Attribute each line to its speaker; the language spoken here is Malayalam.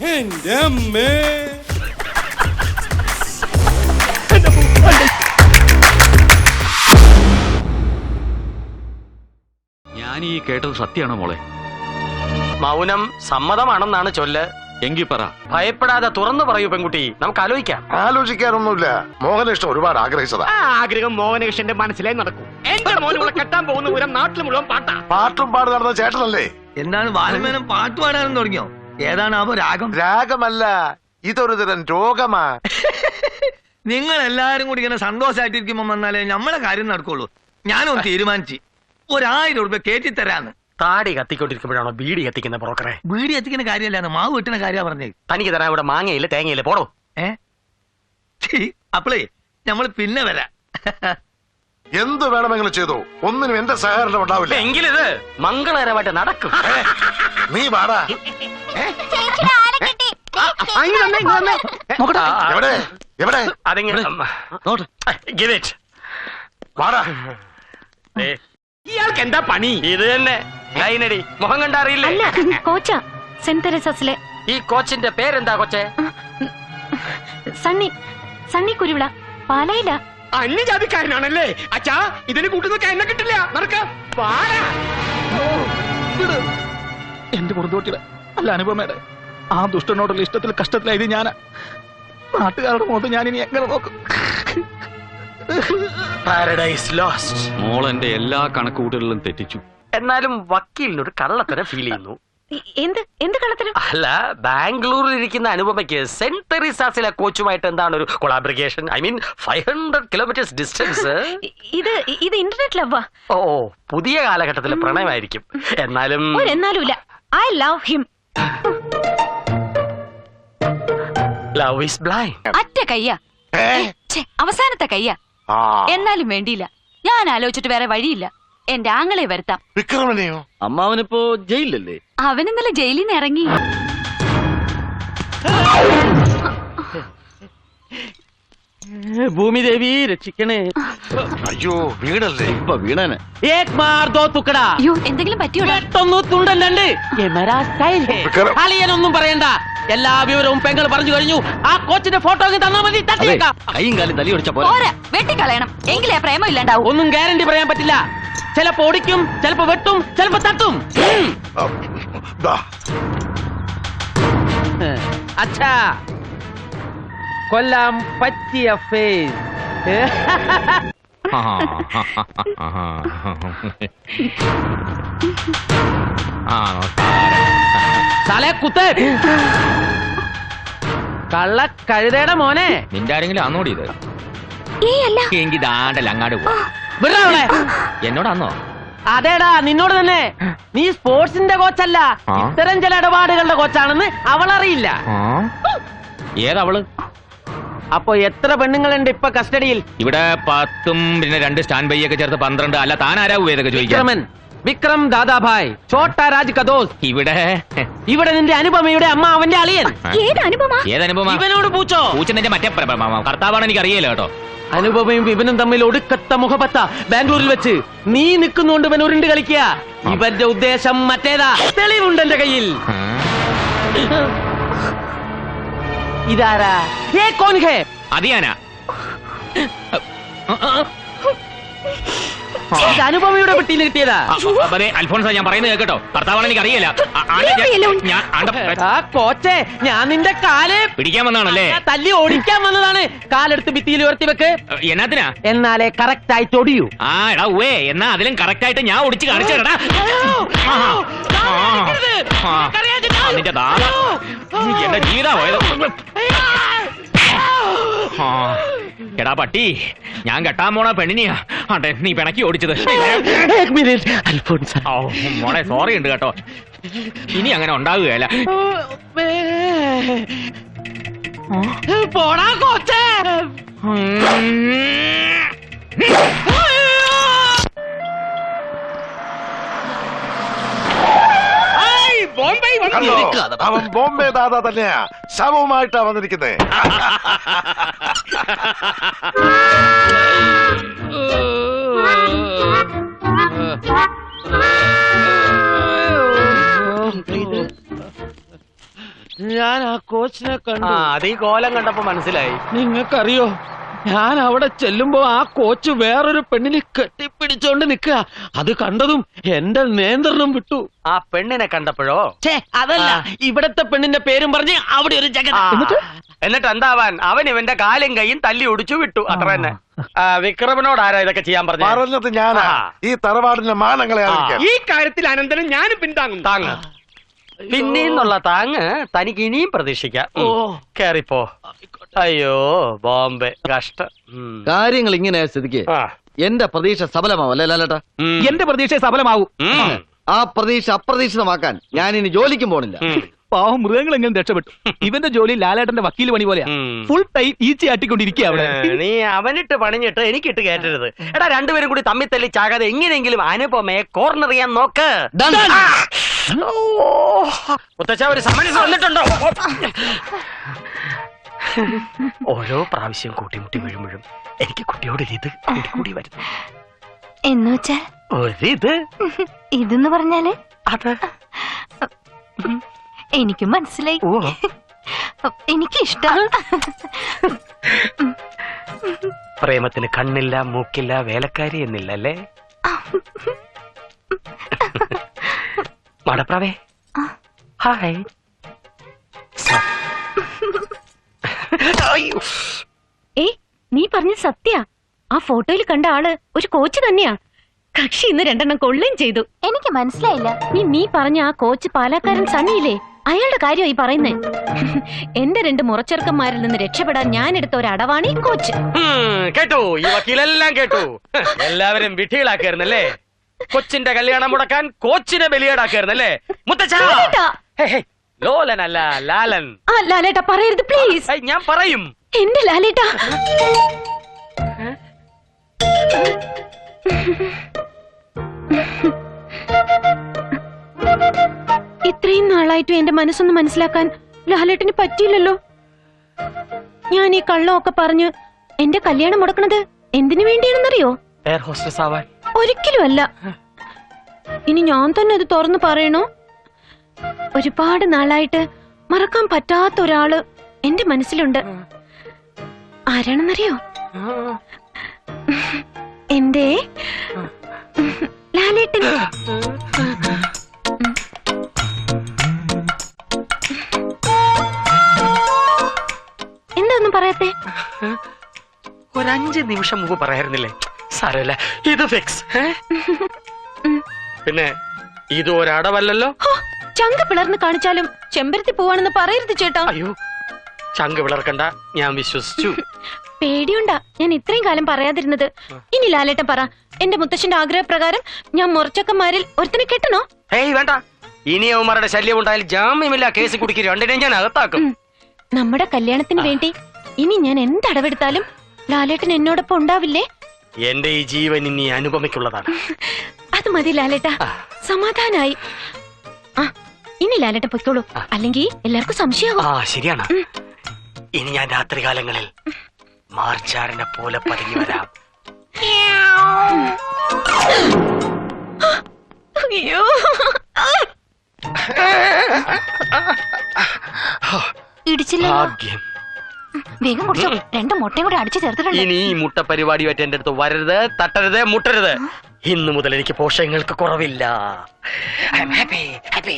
Speaker 1: എന്റെ അമ്മേ.
Speaker 2: ഞാൻ ഈ കേട്ടത് സത്യമാണോ മോളെ?
Speaker 3: മൗനം സമ്മതമാണെന്നാണ് ചൊല്ല്.
Speaker 2: എങ്കി പറ.
Speaker 3: ഭയപ്പെടാതെ തുറന്നു പറയൂ പെൺകുട്ടി, നമുക്ക് ആലോചിക്കാം.
Speaker 4: ആലോചിക്കാനൊന്നുമില്ല. മോഹനിഷ്ടം ഒരുപാട് ആഗ്രഹിച്ചതാ.
Speaker 5: ആ ആഗ്രഹം മോഹനകൃഷ്ണന്റെ മനസ്സിലായി നടക്കും. എന്റെ മോനെ കെട്ടാൻ പോകുന്ന പൂരം നാട്ടിൽ മുഴുവൻ പാട്ടാ.
Speaker 4: പാട്ടും പാട് നടന്ന ചേട്ടനല്ലേ?
Speaker 6: എന്താണ് ബാലമേനം പാട്ട് പാടാനും തുടങ്ങിയോ? ഏതാണ് അപ്പൊ രാഗം?
Speaker 4: രാഗമല്ല, ഇതൊരു തരം രോഗമാ.
Speaker 6: നിങ്ങൾ എല്ലാരും കൂടി ഇങ്ങനെ സന്തോഷമായിട്ടിരിക്കുമ്പോ വന്നാലേ നമ്മളെ കാര്യം നടക്കുള്ളൂ. ഞാനൊന്ന് തീരുമാനിച്ചു, 1000 രൂപ കേറ്റിത്തരാന്ന്.
Speaker 3: താടി കത്തിക്കൊണ്ടിരിക്കുമ്പോഴാണോ ബീഡി കത്തിക്കുന്ന ബ്രോക്കറെ?
Speaker 6: വീടി എത്തിക്കുന്ന കാര്യമല്ലാന്ന്, മാവ് വെട്ടുന്ന കാര്യ പറഞ്ഞേ.
Speaker 3: തനിക്ക് തരാൻ ഇവിടെ മാങ്ങയില്ല തേങ്ങയില്ല, പോടോ.
Speaker 6: അപ്പളേ നമ്മൾ പിന്നെ വരാം.
Speaker 4: എന്ത് വേണമെങ്കിലും ചെയ്തു, ഒന്നിനും എന്റെ സഹകരണം ഉണ്ടാവില്ല.
Speaker 3: എങ്കിലിത് മംഗളകരമായിട്ട് നടക്കും.
Speaker 4: നീ വാടാ. എവിടെ എവിടെ വാടാ.
Speaker 5: ഇയാൾക്ക് എന്താ പണി?
Speaker 3: ഇത് തന്നെ കൈനടി. മുഖം കണ്ടറിയില്ലേ?
Speaker 7: കോച്ചാ, സെന്റ് തെരേസാസിലെ.
Speaker 3: ഈ കോച്ചിന്റെ പേരെന്താ കൊച്ചെ?
Speaker 7: സണ്ണി കുരുവിള, പാലയില.
Speaker 5: അന്യജാതിക്കാരനാണല്ലേ അച്ഛാ? ഇതിന് കൂട്ടുന്നൊക്കെ എന്നെ കിട്ടില്ല. നടക്ക.
Speaker 8: എന്റെ പുറന്തോട്ടിയുടെ അല്ല അനുപമയുടെ ആ ദുഷ്ടനോടുള്ള ഇഷ്ടത്തിൽ കഷ്ടത്തിലായത് ഞാനാ. നാട്ടുകാരുടെ മുഖത്ത് ഞാൻ ഇനി എങ്ങനെ നോക്കും?
Speaker 3: Paradise lost.
Speaker 2: മോൾ എന്റെ എല്ലാ കണക്കുകൂട്ടലുകളും തെറ്റിച്ചു.
Speaker 3: എന്നാലും വക്കീലിനൊരു കള്ളത്തരം ഫീൽ ചെയ്യുന്നു.
Speaker 7: എന്ത് കള്ളത്തരം?
Speaker 3: അല്ല, ബാംഗ്ലൂരിൽ ഇരിക്കുന്ന അനുപമയ്ക്ക് സെന്റ് തെരേസാസിലെ കോച്ചുമായിട്ട് എന്താണ് ഒരു collaboration? I mean 500 kilometres distance.
Speaker 7: ഇത് ഇന്റർനെറ്റ് ലവ്വാ.
Speaker 3: ഓ, പുതിയ കാലഘട്ടത്തിലെ പ്രണയമായിരിക്കും. എന്നാലും
Speaker 7: I love him.
Speaker 3: Love is blind.
Speaker 7: അറ്റ കയ്യാ, അവസാനത്തെ കയ്യാ. എന്നാലും വേണ്ടിയില്ല, ഞാൻ ആലോചിച്ചിട്ട് വേറെ വഴിയില്ല. എന്റെ ആങ്ങളെ വരുത്താം.
Speaker 4: വിക്രമനെയോ?
Speaker 2: അമ്മാവനിപ്പോ ജയിലല്ലേ?
Speaker 7: അവൻ ഇന്നലെ ജയിലിൽ നിന്ന് ഇറങ്ങി.
Speaker 3: ഭൂമിദേവി രക്ഷിക്കണേ.
Speaker 4: അയ്യോ, വീടല്ലേ?
Speaker 2: ഇപ്പൊ വീണനെ.
Speaker 7: അയ്യോ, എന്തെങ്കിലും പറ്റിയോടാ?
Speaker 3: അളിയനൊന്നും പറയണ്ട, എല്ലാ വിവരവും പെങ്ങൾ പറഞ്ഞു കഴിഞ്ഞു. ആ കോച്ചിന്റെ ഫോട്ടോ തന്നാ മതി.
Speaker 2: കൈയും കാലും തലി ഒടിച്ച പോലെ.
Speaker 7: പോരാ, വെട്ടിക്കളയണം. എങ്കിലേ പ്രേമം ഇല്ലാണ്ടാവും.
Speaker 3: ഒന്നും ഗ്യാരണ്ടി പറയാൻ പറ്റില്ല. ചിലപ്പോ ഓടിക്കും, ചിലപ്പോ വെട്ടും, ചിലപ്പോ തട്ടും. അച്ഛാ, കൊല്ലാൻ പറ്റിയ ഫേസ്. തലേ കുത്തേ കള്ള കഴുതയുടെ മോനെ.
Speaker 2: നിന്റെ ആരെങ്കിലും അന്നോടി ഇത്? എങ്കിൽ ദാണ്ടല്ല അങ്ങാട് പോ. എന്നോടാന്നോ?
Speaker 3: അതേടാ, നിന്നോട് തന്നെ. നീ സ്പോർട്സിന്റെ കോച്ചല്ല, ഇത്തരം ചില ഇടപാടുകളുടെ കോച്ചാണെന്ന് അവളറിയില്ല.
Speaker 2: ഏതവള്?
Speaker 3: അപ്പൊ എത്ര പെണ്ണുങ്ങളുണ്ട് ഇപ്പൊ കസ്റ്റഡിയിൽ?
Speaker 2: ഇവിടെ 10 പിന്നെ 2 സ്റ്റാൻഡ് ബൈ ഒക്കെ ചേർത്ത് 12. അല്ല, താനാരാവൂ ഏതൊക്കെ ചോദിക്കാൻ?
Speaker 3: വിക്രം ദാദാഭായ്, ഛോട്ടാ രാജ് കദോസ്. ഇവിടെ നിന്റെ അനുപമയുടെ അമ്മ, അവന്റെ അളിയൻ.
Speaker 2: ഏതനുപമ?
Speaker 3: ഇവനോട് പൂച്ചോ?
Speaker 2: പൂച്ച നിന്റെ മറ്റേ ഭർത്താവാണ്, എനിക്ക് അറിയില്ല കേട്ടോ.
Speaker 3: അനുപമയും ഇവനും തമ്മിൽ ഒടുക്കത്ത മുഖപത്ത ബാംഗ്ലൂരിൽ വെച്ച്. നീ നിൽക്കുന്നുണ്ട് ഇവൻ ഉരുണ്ട് കളിക്കുക. ഇവന്റെ ഉദ്ദേശം മറ്റേതാ. തെളിവുണ്ട് എന്റെ കയ്യിൽ. ഇതാരാ?
Speaker 2: അതിയാനാ?
Speaker 3: അനുപമയുടെ പെട്ടിയിൽ കിട്ടിയതാ.
Speaker 2: അൽഫോൺസ, ഞാൻ പറയുന്നത് കേട്ടോ. ഭർത്താവാണ്, എനിക്ക് അറിയില്ല.
Speaker 3: കോച്ചേ, ഞാൻ നിന്റെ കാല്
Speaker 2: പിടിക്കാൻ വന്നാണല്ലേ?
Speaker 3: തല്ലി ഓടിക്കാൻ വന്നതാണ്. കാലെടുത്ത് ഭിത്തിയിൽ ഉയർത്തി വെക്ക്.
Speaker 2: എന്നാത്തിനാ?
Speaker 3: എന്നാലേ കറക്റ്റ് ആയിട്ട് ഒടിയൂ.
Speaker 2: എടാ ഉവേ, എന്നാ അതിലും കറക്റ്റ് ആയിട്ട് ഞാൻ ഓടിച്ച് കാണിച്ചേടാ. എന്റെ ജീവിതം എടാ പട്ടി, ഞാൻ കെട്ടാൻ പോണ പെണ്ണിനെയാ അതെ നീ പിണക്കി ഓടിച്ചത്. മോളെ സോറി ഉണ്ട് കേട്ടോ, ഇനി അങ്ങനെ ഉണ്ടാവുകയല്ല.
Speaker 3: പോടാ കോച്ചേ.
Speaker 4: അവൻ ബോംബെ ദാദാ തന്നെയാ, ശവവുമായിട്ടാ വന്നിരിക്കുന്നേ.
Speaker 3: ഞാൻ ആ കോച്ചിനെ കണ്ടു.
Speaker 5: അത് ഈ കോലം കണ്ടപ്പോ മനസ്സിലായി.
Speaker 3: നിങ്ങൾക്കറിയോ, ഞാൻ അവിടെ ചെല്ലുമ്പോ ആ കോച്ച് വേറൊരു പെണ്ണിനെ കെട്ടിപ്പിടിച്ചോണ്ട് നിക്കുക. അത് കണ്ടതും എന്റെ നിയന്ത്രണം വിട്ടു.
Speaker 5: ആ പെണ്ണിനെ കണ്ടപ്പോഴോ?
Speaker 3: അതല്ല, ഇവിടത്തെ പെണ്ണിന്റെ പേരും പറഞ്ഞ് അവിടെ ഒരു ജഗ.
Speaker 5: എന്നിട്ട് എന്താവാൻ, അവൻ ഇവന്റെ കാലും കൈയും തല്ലി ഒടിച്ചു വിട്ടു, അത്ര തന്നെ. വിക്രമനോട് ആരാ ഇതൊക്കെ ചെയ്യാൻ
Speaker 4: പറഞ്ഞത് ഞാനാ. ഈ തറവാടിന്റെ മാനങ്ങളെ
Speaker 5: ഈ കാര്യത്തിൽ അനന്തരം ഞാനും പിന്താങ്ങും. താങ്ങ് പിന്നീന്നുള്ള താങ്ങ് തനിക്ക് ഇനിയും പ്രതീക്ഷിക്കാം. കേറിപ്പോ. അയ്യോ ബോംബെ, കഷ്ടം.
Speaker 1: കാര്യങ്ങൾ ഇങ്ങനെ സ്ഥിതിക്ക് എന്റെ പ്രതീക്ഷ സഫലമാവല്ലേ ലാലേട്ടാ?
Speaker 8: എന്റെ പ്രതീക്ഷ സഫലമാവും.
Speaker 1: ആ പ്രതീക്ഷ അപ്രതീക്ഷിതമാക്കാൻ ഞാൻ ഇനി ജോലിക്കും പോണില്ല.
Speaker 8: പാവം മൃഗങ്ങളെങ്കിലും രക്ഷപ്പെട്ടു. ഇവന്റെ ജോലി ലാലേട്ടന്റെ വക്കീൽ പണി പോലെയാ. ഫുൾ ടൈം ഈച്ചയാട്ടിക്കൊണ്ടിരിക്കുക അവിടെ.
Speaker 5: നീ അവനിട്ട് പണിഞ്ഞിട്ട് എനിക്കിട്ട് കേട്ടരുത്. എടാ, രണ്ടുപേരും കൂടി തമ്മിൽ തല്ലി ചാകാതെ എങ്ങനെയെങ്കിലും അനുപമയെ കോർണർ ചെയ്യാൻ നോക്ക്. മുത്തച്ഛ, ഒരു സമൻസ് വന്നിട്ടുണ്ടോ? ഓരോ പ്രാവശ്യം കൂട്ടിമുട്ടി വീഴുമ്പോഴും എനിക്ക് കുട്ടിയോട് ഇത് കൂടി വരുന്നു.
Speaker 7: എന്നുവെച്ചാൽ
Speaker 5: ഒരിത്
Speaker 7: ഇതെന്ന് പറഞ്ഞാല്
Speaker 5: അത്
Speaker 7: എനിക്ക് മനസ്സിലായി.
Speaker 5: ഓ,
Speaker 7: എനിക്ക് ഇഷ്ടം.
Speaker 5: പ്രേമത്തിന് കണ്ണില്ല, മൂക്കില്ല, വേലക്കാരി എന്നില്ല അല്ലേ? മടപ്രാവേ, ഹായ്.
Speaker 7: ഏയ്, നീ പറഞ്ഞ സത്യ. ആ ഫോട്ടോയിൽ കണ്ട ആള് ഒരു കോച്ച് തന്നെയാ. കക്ഷി ഇന്ന് 2 കൊള്ളുകയും ചെയ്തു. എനിക്ക് മനസ്സിലായില്ല. നീ പറഞ്ഞ ആ കോച്ച് പാലക്കാരൻ സണ്ണിയില്ലേ, അയാളുടെ കാര്യം ഈ പറയുന്നേ. എന്റെ 2 മുറച്ചെറുക്കന്മാരിൽ നിന്ന് രക്ഷപ്പെടാൻ ഞാൻ എടുത്ത ഒരു അടവാണ് ഈ കോച്ച്.
Speaker 5: കേട്ടു, ഈ വക്കീലെല്ലാം കേട്ടു. എല്ലാവരും വിധികളാക്കായിരുന്നല്ലേ? കൊച്ചിന്റെ കല്യാണം മുടക്കാൻ കോച്ചിനെ ബലിയേടാക്കായിരുന്നല്ലേ? മുത്തച്ഛ, ലോലനല്ല ലാലൻ.
Speaker 7: ആ ലാലേട്ടാ പറയരുത് പ്ലീസ്.
Speaker 5: ഞാൻ പറയും.
Speaker 7: എന്റെ ലാലേട്ടാ, ഇത്രയും നാളായിട്ടും എന്റെ മനസ്സൊന്ന് മനസ്സിലാക്കാൻ ലാലേട്ടന് പറ്റിയില്ലല്ലോ. ഞാൻ ഈ കള്ളമൊക്കെ പറഞ്ഞ് എന്റെ കല്യാണം മുടക്കണത് എന്തിനു വേണ്ടിയാണെന്നറിയോ?
Speaker 5: എയർ ഹോസ്റ്റസ് ആവാൻ.
Speaker 7: ഒരിക്കലും അല്ല. ഇനി ഞാൻ തന്നെ അത് തുറന്നു പറയണോ? ഒരുപാട് നാളായിട്ട് മറക്കാൻ പറ്റാത്ത ഒരാള് എന്റെ മനസ്സിലുണ്ട്. ആരാണെന്നറിയോ? എന്റെ ലാലേട്ടൻ. എന്താ പറയാത്തെ?
Speaker 5: ഒരു 5 നിമിഷം മുമ്പ് പറയായിരുന്നില്ലേ? സാരമില്ല, ഇത് ഫിക്സ്. പിന്നെ ഇത് ഒരടവല്ലല്ലോ.
Speaker 7: ചങ്ക പിളർന്ന് കാണിച്ചാലും ചെമ്പരത്തി പോവാണെന്ന് പറയരുത് ചേട്ടാ.
Speaker 5: അയ്യോ, ചങ്ക പിളർക്കണ്ട, ഞാൻ വിശ്വസിച്ചു.
Speaker 7: പേടിയുണ്ടാ ഞാൻ ഇത്രയും കാലം പറയാതിരുന്നത്. ഇനി ലാലേട്ടൻ പറ, എന്റെ മുത്തശ്ശന്റെ ആഗ്രഹപ്രകാരം ഞാൻ മുറച്ചക്കന്മാരിൽ ഒരുത്തനെ കെട്ടണോ?
Speaker 5: ഏയ് വേണ്ട. ഇനി അവന്മാരുടെ ശല്യം ഉണ്ടായാൽ ജാമ്യമില്ല കേസ് കുടുക്കി 2 ഞാൻ അകത്താക്കും.
Speaker 7: നമ്മുടെ കല്യാണത്തിന് വേണ്ടി ഇനി ഞാൻ എന്തടവെടുത്താലും ലാലേട്ടൻ എന്നോടൊപ്പം ഉണ്ടാവില്ലേ?
Speaker 5: എന്റെ ഈ ജീവൻ ഇനി അനുപമയ്ക്കുള്ളതാണ്.
Speaker 7: അത് മതി ലാലേട്ട, സമാധാനായി. ആ ഇനി ലാലേട്ടൻ പൊയ്ക്കോളൂ, അല്ലെങ്കിൽ എല്ലാവർക്കും സംശയമാവും.
Speaker 5: ശരിയാണ്. ഇനി ഞാൻ രാത്രികാലങ്ങളിൽ മാർച്ചാറിനെ പോലെ പതുങ്ങി വരാം.
Speaker 7: അയ്യോ, ഇടിച്ചില്ല.
Speaker 5: ഭാഗ്യം.
Speaker 7: വേഗം കുടിച്ചോ, 2 മുട്ടയും കൂടെ അടിച്ചു ചേർത്തിട്ടുണ്ട്.
Speaker 5: ഇനി ഈ മുട്ട പരിപാടിയായിട്ട് എന്റെ അടുത്ത് വരരുത്, തട്ടരുത്, മുട്ടരുത്. ഇന്നു മുതൽ എനിക്ക് പോഷകങ്ങൾക്ക് കുറവില്ല. I am happy.